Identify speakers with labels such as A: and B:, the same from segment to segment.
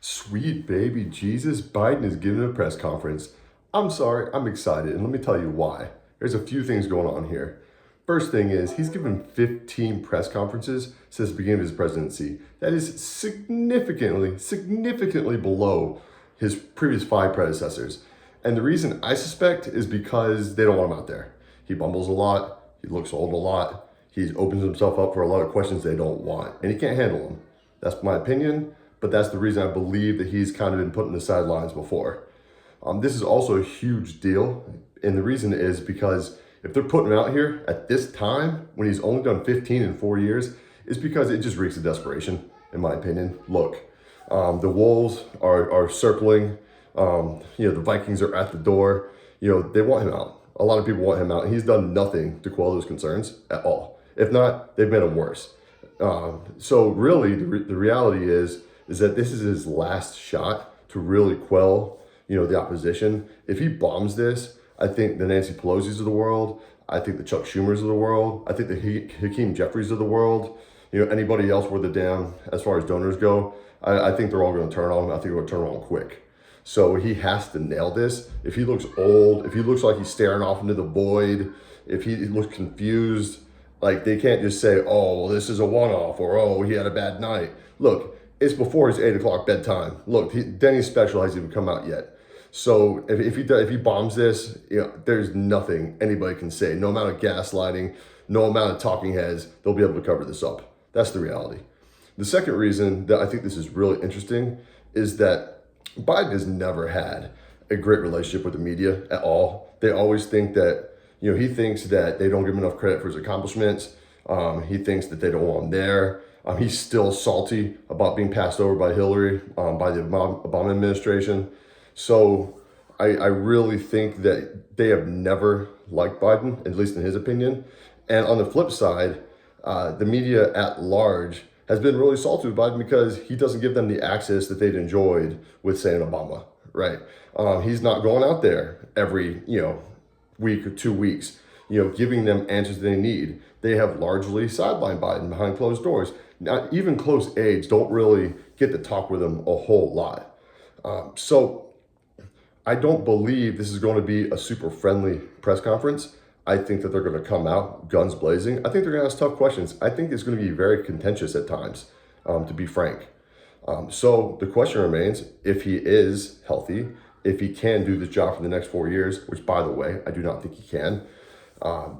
A: Sweet baby Jesus, Biden is giving a press conference. I'm sorry, I'm excited, and let me tell you why. There's a few things going on here. First thing is, he's given 15 press conferences since the beginning of his presidency. That is significantly below his previous 5 predecessors. And the reason I suspect is because they don't want him out there. He bumbles a lot, he looks old a lot, he opens himself up for a lot of questions they don't want, and he can't handle them. That's my opinion. But that's the reason I believe that he's kind of been put in the sidelines before. This is also a huge deal. And the reason is because if they're putting him out here at this time, when he's only done 15 in 4 years, it's because it just reeks of desperation, in my opinion. Look, the Wolves are circling. The Vikings are at the door. They want him out. A lot of people want him out. He's done nothing to quell those concerns at all. If not, they've made him worse. So really, the reality is that this is his last shot to really quell, the opposition. If he bombs this, I think the Nancy Pelosi's of the world, I think the Chuck Schumers of the world, I think the Hakeem Jeffries of the world, anybody else worth a damn as far as donors go, I think they're all going to turn on him. I think they're going to turn on quick. So he has to nail this. If he looks old, if he looks like he's staring off into the void, if he looks confused, like they can't just say, oh, well, this is a one-off, or oh, he had a bad night. Look, it's before his 8 o'clock bedtime. Look, Denny's special hasn't even come out yet. So if he bombs this, there's nothing anybody can say. No amount of gaslighting, no amount of talking heads, they'll be able to cover this up. That's the reality. The second reason that I think this is really interesting is that Biden has never had a great relationship with the media at all. They always think that, he thinks that they don't give him enough credit for his accomplishments. He thinks that they don't want him there. He's still salty about being passed over by Hillary, by the Obama administration. So I really think that they have never liked Biden, at least in his opinion. And on the flip side, the media at large has been really salty with Biden because he doesn't give them the access that they'd enjoyed with, say, an Obama, right? He's not going out there every, week or 2 weeks, giving them answers they need. They have largely sidelined Biden behind closed doors. Now, even close aides don't really get to talk with him a whole lot. So I don't believe this is going to be a super friendly press conference. I think that they're going to come out guns blazing. I think they're going to ask tough questions. I think it's going to be very contentious at times, to be frank. So the question remains, if he is healthy, if he can do this job for the next 4 years, which, by the way, I do not think he can,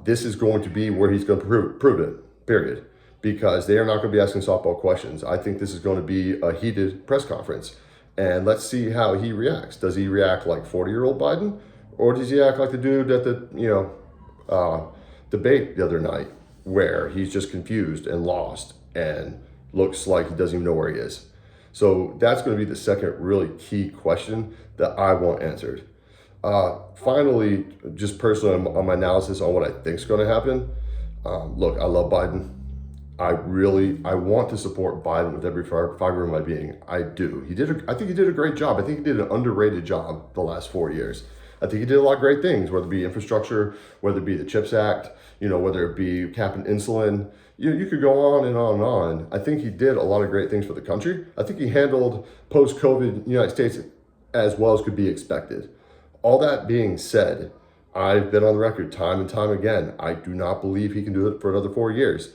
A: this is going to be where he's going to prove it, period. Because they are not going to be asking softball questions. I think this is going to be a heated press conference. And let's see how he reacts. Does he react like 40-year-old Biden? Or does he act like the dude at the, debate the other night where he's just confused and lost and looks like he doesn't even know where he is? So that's going to be the second really key question that I want answered. Finally, just personally on my analysis on what I think is going to happen. Look, I love Biden. I want to support Biden with every fiber of my being. I do. I think he did a great job. I think he did an underrated job the last 4 years. I think he did a lot of great things, whether it be infrastructure, whether it be the CHIPS Act, whether it be capping insulin. You could go on and on and on. I think he did a lot of great things for the country. I think he handled post-COVID United States as well as could be expected. All that being said, I've been on the record time and time again. I do not believe he can do it for another 4 years.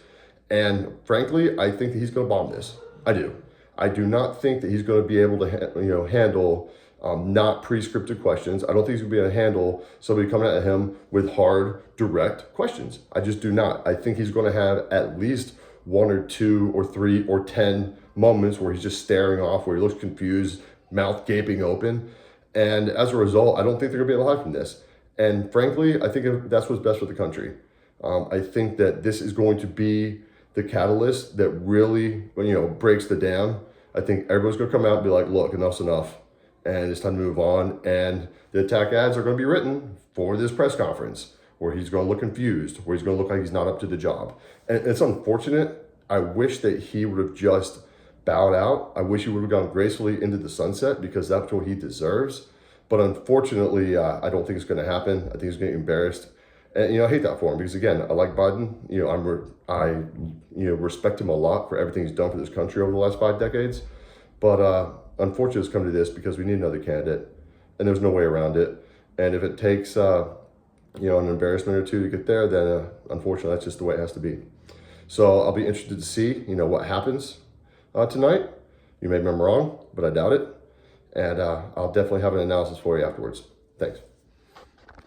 A: And frankly, I think that he's going to bomb this. I do. I do not think that he's going to be able to handle not pre-scripted questions. I don't think he's going to be able to handle somebody coming at him with hard, direct questions. I just do not. I think he's going to have at least 1 or 2 or 3 or 10 moments where he's just staring off, where he looks confused, mouth gaping open. And as a result, I don't think they're going to be able to hide from this. And frankly, I think that's what's best for the country. I think that this is going to be the catalyst that really, breaks the dam. I think everyone's going to come out and be like, look, enough's enough. And it's time to move on. And the attack ads are going to be written for this press conference where he's going to look confused, where he's going to look like he's not up to the job. And it's unfortunate. I wish that he would have just bowed out. I wish he would have gone gracefully into the sunset because that's what he deserves. But unfortunately, I don't think it's going to happen. I think he's going to get embarrassed. And, I hate that for him because, again, I like Biden. I respect him a lot for everything he's done for this country over the last 5 decades. But unfortunately, it's come to this because we need another candidate, and there's no way around it. And if it takes an embarrassment or two to get there, then unfortunately, that's just the way it has to be. So I'll be interested to see, what happens tonight. You may be wrong, but I doubt it. And I'll definitely have an analysis for you afterwards. Thanks.